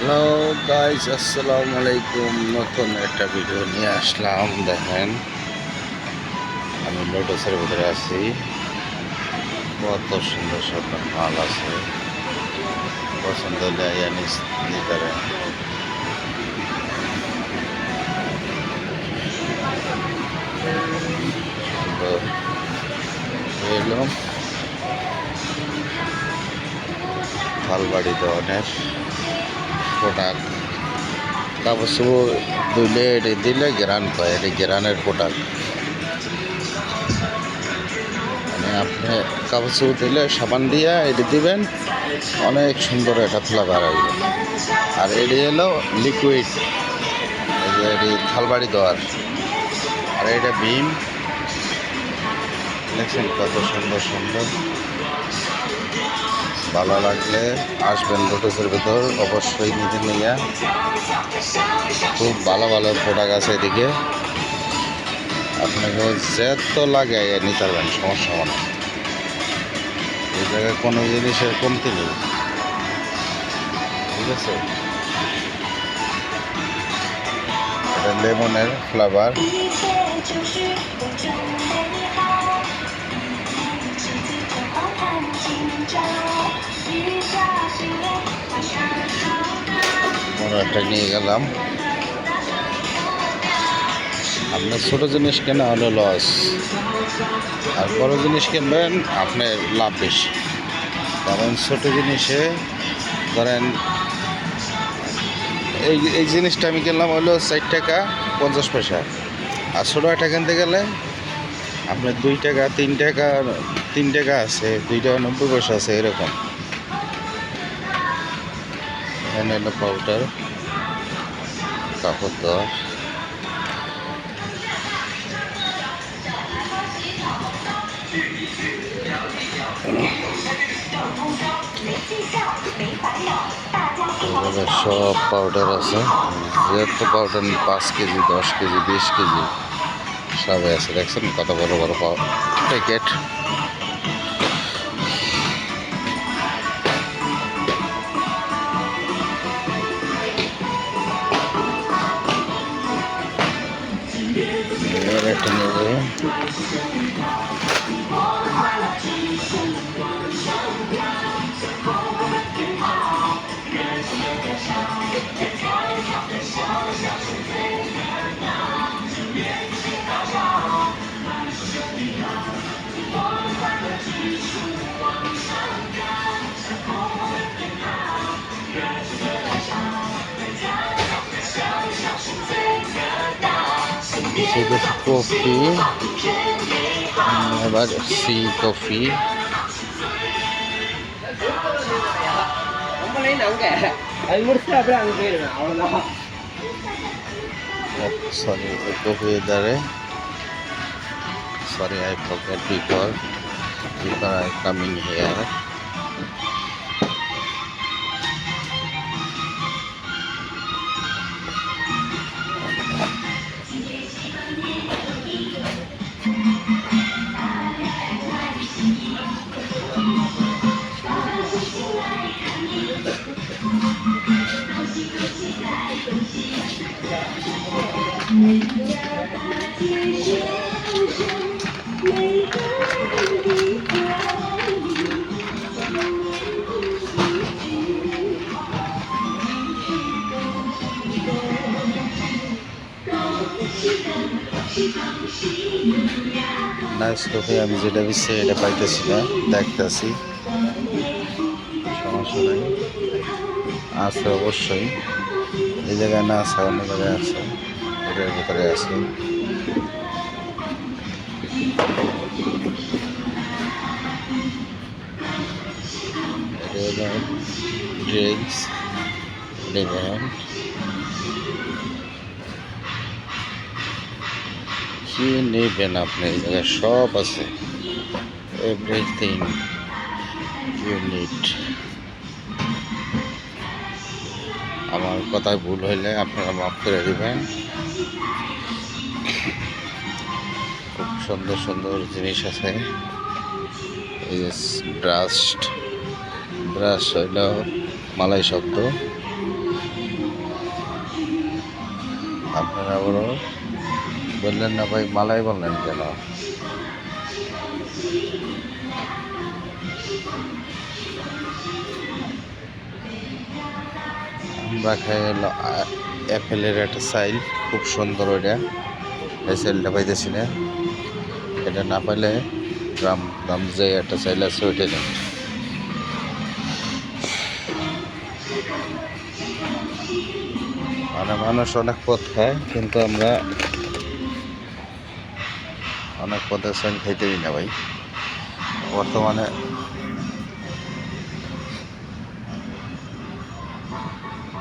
Hello guys, আসসালামু আলাইকুম। নতুন একটা ভিডিও নিয়ে আসলাম। দেখেন, আমি লোটাসের ভিতরে আছি। কত সুন্দর সুন্দর মাল আছে। পছন্দ হলে নিতে পারেন। সুন্দর এলাম থালবাড়ি ধরনের প্রোডাক্ট। কাপড় চোপড় ধুলে এটি দিলে গ্রান পায়। এটি গ্রানের প্রোডাক্ট। মানে আপনি কাপড় চোপড় দিলে সাবান দিয়ে এটি দিবেন, অনেক সুন্দর একটা ফ্লেভার আসবে। আর এটি হলো লিকুইড, এই যে এটি থালবাড়ি দেওয়ার। আর এটা ভীম, দেখছেন কত সুন্দর সুন্দর। ভালো লাগলে আসবেন লোটাসের ভেতর, অবশ্যই নিজে নিয়ে। খুব ভালো ভালো প্রোডাক্ট আছে এদিকে, আপনাকে যত লাগে নিতে পারবেন, সমস্যা হবে না। এই জায়গায় কোনো জিনিসের কমতি নেই, ঠিক আছে। এটা লেমনের ফ্লেভার। বড় একটা নিয়ে গেলাম। আপনার ছোটো জিনিস কেনা হলো লস, আর বড় জিনিস কিনবেন আপনার লাভ বেশি। কারণ ছোটো জিনিসে ধরেন এই জিনিসটা আমি কিনলাম হলো 4 টাকা 50 পয়সা। আর ছোটো একটা কিনতে গেলে আপনার 2 টাকা 3 টাকা আছে, 2 টাকা 90 পয়সা আছে, এরকম। এখানে হলো পাউডার, কাপড় দেওয়া। সব পাউডার আছে, যেহেতু পাউডার 5 কেজি 10 কেজি 20 কেজি সবই আছে। দেখছেন কত বড় বড় প্যাকেট। একটা নিয়ে যাবে। সেটা কফি, এবার সি কফি। সরি, কফি ইধারে। Sorry, I forgot before I coming here. Nice coffee. আমি যেটা দিচ্ছি এটা পাইতেছি না, দেখতেছি। সমস্যা নেই, আছে অবশ্যই। এই জায়গায় না আছে, অন্য জায়গায় আছে, এটার ভিতরে আছে। এটা হলো ড্রিঙ্কস নেবেন। কি নেবেন আপনি, এই জায়গায় সব আছে, এভরিথিং ইউ নিড। আমার কথায় ভুল হইলে আপনারা মাফ করে দেবেন। খুব সুন্দর সুন্দর জিনিস আছে। এই যে ব্রাশ হইল মালাই শব্দ। আপনারা আবারও বললেন না ভাই, মালাই বললেন কেন? আমরা খাই হলো অ্যাপেলের একটা সাইল, খুব সুন্দর ওইটা। এই সাইলটা পাইতেছি না, এটা না পাইলে গ্রাম দাম যে একটা সাইল আছে ওইটা নেই। মানে মানুষ অনেক পথ খায়, কিন্তু আমরা অনেক পথের সাইল খাইতে দিই না ভাই। বর্তমানে